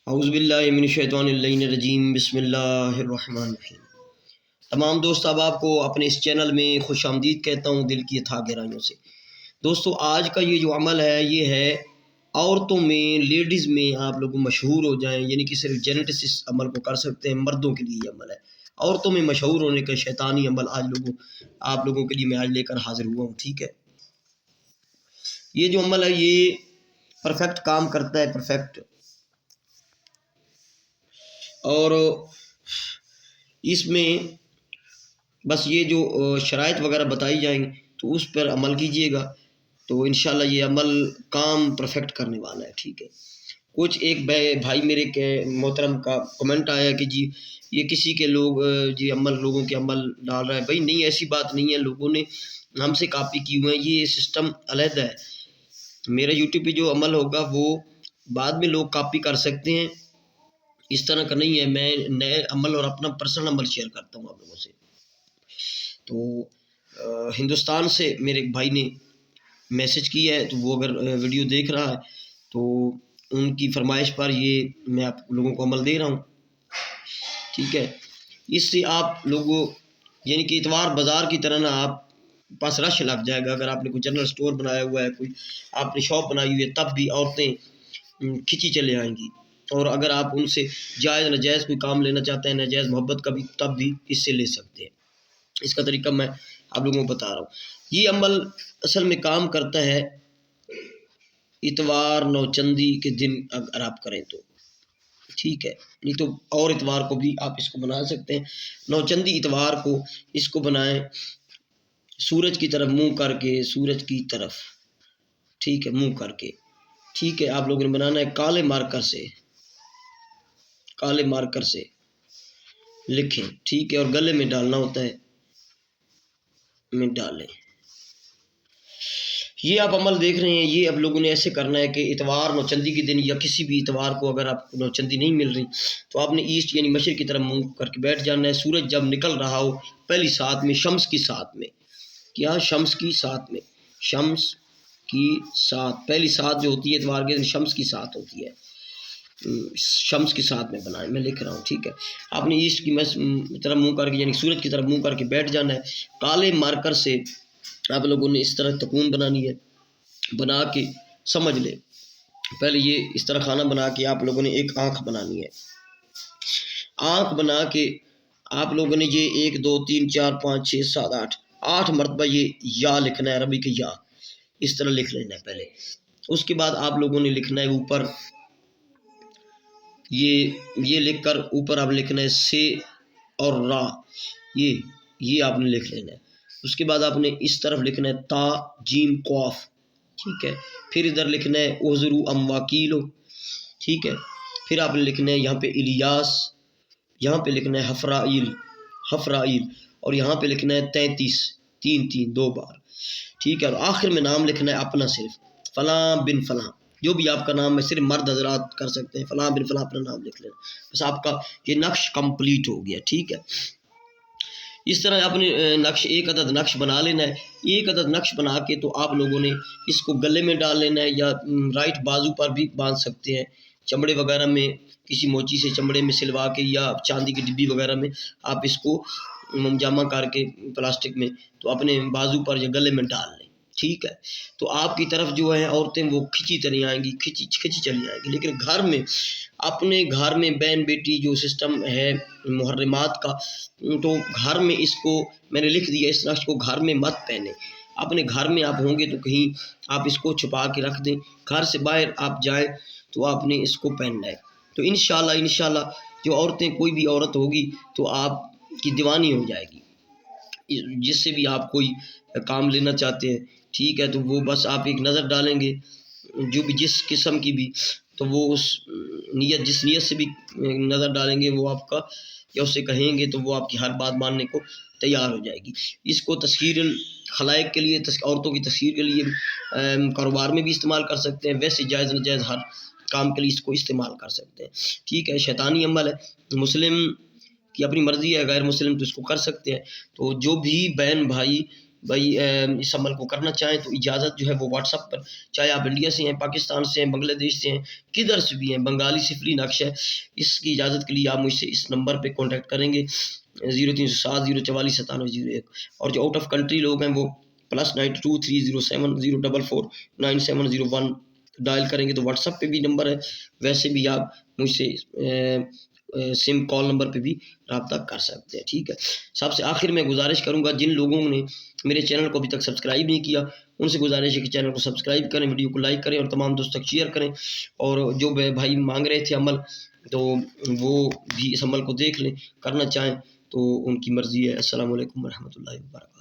اعوذ باللہ من الشیطان الرجیم، بسم اللہ الرحمن الرحیم۔ تمام دوست احباب کو اپنے اس چینل میں خوش آمدید کہتا ہوں دل کی اتھا گہرائیوں سے۔ دوستو، آج کا یہ جو عمل ہے یہ ہے عورتوں میں، لیڈیز میں آپ لوگ مشہور ہو جائیں، یعنی کہ صرف جینٹس اس عمل کو کر سکتے ہیں، مردوں کے لیے یہ عمل ہے۔ عورتوں میں مشہور ہونے کا شیطانی عمل آپ لوگوں کے لیے میں آج لے کر حاضر ہوا ہوں، ٹھیک ہے۔ یہ جو عمل ہے یہ پرفیکٹ کام کرتا ہے، پرفیکٹ، اور اس میں بس یہ جو شرائط وغیرہ بتائی جائیں گی تو اس پر عمل کیجئے گا تو انشاءاللہ یہ عمل کام پرفیکٹ کرنے والا ہے، ٹھیک ہے۔ کچھ ایک بھائی میرے کے محترم کا کمنٹ آیا کہ جی یہ کسی کے لوگ جی عمل لوگوں کے عمل ڈال رہا ہے۔ بھائی نہیں، ایسی بات نہیں ہے، لوگوں نے ہم سے کاپی کی ہوئے ہیں، یہ سسٹم علیحدہ ہے۔ میرا یوٹیوب پہ جو عمل ہوگا وہ بعد میں لوگ کاپی کر سکتے ہیں، اس طرح کا نہیں ہے۔ میں نئے عمل اور اپنا پرسنل عمل شیئر کرتا ہوں آپ لوگوں سے۔ تو ہندوستان سے میرے ایک بھائی نے میسج کیا ہے، تو وہ اگر ویڈیو دیکھ رہا ہے تو ان کی فرمائش پر یہ میں آپ لوگوں کو عمل دے رہا ہوں، ٹھیک ہے۔ اس سے آپ لوگوں یعنی کہ اتوار بازار کی طرح نہ آپ پاس رش لگ جائے گا۔ اگر آپ نے کوئی جنرل سٹور بنایا ہوا ہے، کوئی آپ نے شاپ بنائی ہوئی ہے، تب بھی عورتیں کھچی چلے آئیں گی۔ اور اگر آپ ان سے جائز ناجائز کوئی کام لینا چاہتے ہیں، ناجائز محبت کا بھی، تب بھی اس سے لے سکتے ہیں۔ اس کا طریقہ میں آپ لوگوں کو بتا رہا ہوں۔ یہ عمل اصل میں کام کرتا ہے اتوار نوچندی کے دن اگر آپ کریں تو، ٹھیک ہے۔ نہیں تو اور اتوار کو بھی آپ اس کو بنا سکتے ہیں۔ نوچندی اتوار کو اس کو بنائیں، سورج کی طرف منہ کر کے، سورج کی طرف، ٹھیک ہے، منہ کر کے، ٹھیک ہے۔ آپ لوگوں نے بنانا ہے کالے مارکر سے لکھیں، ٹھیک ہے، اور گلے میں ڈالنا ہوتا ہے، میں ڈالیں۔ یہ آپ عمل دیکھ رہے ہیں، یہ اب لوگوں نے ایسے کرنا ہے کہ اتوار نوچندی کے دن یا کسی بھی اتوار کو اگر آپ کو نوچندی نہیں مل رہی تو آپ نے ایسٹ یعنی مشرق کی طرف منہ کر کے بیٹھ جانا ہے۔ سورج جب نکل رہا ہو پہلی سات میں، شمس کی سات میں، کیا شمس کی سات میں، شمس کی سات، پہلی سات جو ہوتی ہے اتوار کے دن شمس کی سات ہوتی ہے، شمس کی ساتھ میں بنائیں، میں لکھ رہا ہوں، ٹھیک ہے۔ آپ نے ایسٹ کی طرف منہ کر کے یعنی سورج کی طرف منہ کر کے بیٹھ جانا ہے۔ کالے مارکر سے آپ لوگوں نے اس طرح تکون بنانی ہے، بنا کے سمجھ لیں۔ پہلے یہ اس طرح کھانا بنا کے آپ لوگوں نے ایک آنکھ بنانی ہے۔ آنکھ بنا کے آپ لوگوں نے یہ 1 2 3 4 5 6 7 8 مرتبہ یہ یا لکھنا ہے، عربی کے یا، اس طرح لکھ لینا ہے پہلے۔ اس کے بعد آپ لوگوں نے لکھنا ہے اوپر یہ لکھ کر اوپر آپ لکھنا ہے سے اور را، یہ آپ نے لکھ لینا ہے۔ اس کے بعد آپ نے اس طرف لکھنا ہے تا جیم قاف، ٹھیک ہے۔ پھر ادھر لکھنا ہے اوزرو ام واکیلو، ٹھیک ہے۔ پھر آپ نے لکھنا ہے یہاں پہ الیاس، یہاں پہ لکھنا ہے حفرائیل، اور یہاں پہ لکھنا ہے 33 3 3 2 بار، ٹھیک ہے۔ اور آخر میں نام لکھنا ہے اپنا، صرف فلاں بن فلاں، جو بھی آپ کا نام ہے، صرف مرد حضرات کر سکتے ہیں، فلاں بن فلاں اپنا نام لکھ لینا، بس آپ کا یہ نقش کمپلیٹ ہو گیا، ٹھیک ہے۔ اس طرح آپ نے ایک عدد نقش بنا لینا ہے۔ ایک عدد نقش بنا کے تو آپ لوگوں نے اس کو گلے میں ڈال لینا ہے، یا رائٹ بازو پر بھی باندھ سکتے ہیں، چمڑے وغیرہ میں، کسی موچی سے چمڑے میں سلوا کے، یا چاندی کی ڈبی وغیرہ میں آپ اس کو جمع کر کے پلاسٹک میں تو اپنے بازو پر یا گلے میں ڈال لیں، ٹھیک ہے۔ تو آپ کی طرف جو ہے عورتیں وہ کھچی چلی آئیں گی، کھچی چلی آئیں گی۔ لیکن گھر میں، اپنے گھر میں بہن بیٹی جو سسٹم ہے محرمات کا، تو گھر میں اس کو میں نے لکھ دیا، اس نقش کو گھر میں مت پہنے۔ اپنے گھر میں آپ ہوں گے تو کہیں آپ اس کو چھپا کے رکھ دیں، گھر سے باہر آپ جائیں تو آپ نے اس کو پہننا ہے۔ تو انشاءاللہ جو عورتیں، کوئی بھی عورت ہوگی تو آپ کی دیوانی ہو جائے گی، جس سے بھی آپ کوئی کام لینا چاہتے ہیں، ٹھیک ہے۔ تو وہ بس آپ ایک نظر ڈالیں گے، جو بھی جس قسم کی بھی، تو وہ اس جس نیت سے بھی نظر ڈالیں گے وہ آپ کا، یا اسے کہیں گے تو وہ آپ کی ہر بات ماننے کو تیار ہو جائے گی۔ اس کو تسخیر الخلائق کے لیے، عورتوں کی تسخیر کے لیے کاروبار میں بھی استعمال کر سکتے ہیں، ویسے جائز ناجائز ہر کام کے لیے اس کو استعمال کر سکتے ہیں، ٹھیک ہے۔ شیطانی عمل ہے، مسلم کی اپنی مرضی ہے، غیر مسلم تو اس کو کر سکتے ہیں۔ تو جو بھی بہن بھائی بھائی اس عمل کو کرنا چاہیں تو اجازت جو ہے وہ واٹس ایپ پر، چاہے آپ انڈیا سے ہیں، پاکستان سے ہیں، بنگلہ دیش سے ہیں، کدھر سے بھی ہیں، بنگالی صفری نقش ہے، اس کی اجازت کے لیے آپ مجھ سے اس نمبر پہ کانٹیکٹ کریں گے 0307 044 9701، اور جو آؤٹ آف کنٹری لوگ ہیں وہ +923070449701 ڈائل کریں گے تو واٹس ایپ پہ بھی نمبر ہے، ویسے بھی آپ مجھ سے سم کال نمبر پہ بھی رابطہ کر سکتے ہیں، ٹھیک ہے۔ سب سے آخر میں گزارش کروں گا، جن لوگوں نے میرے چینل کو ابھی تک سبسکرائب نہیں کیا ان سے گزارش ہے کہ چینل کو سبسکرائب کریں، ویڈیو کو لائک کریں اور تمام دوست تک شیئر کریں، اور جو بھائی مانگ رہے تھے عمل تو وہ بھی اس عمل کو دیکھ لیں، کرنا چاہیں تو ان کی مرضی ہے۔ السلام علیکم ورحمۃ اللہ وبرکاتہ۔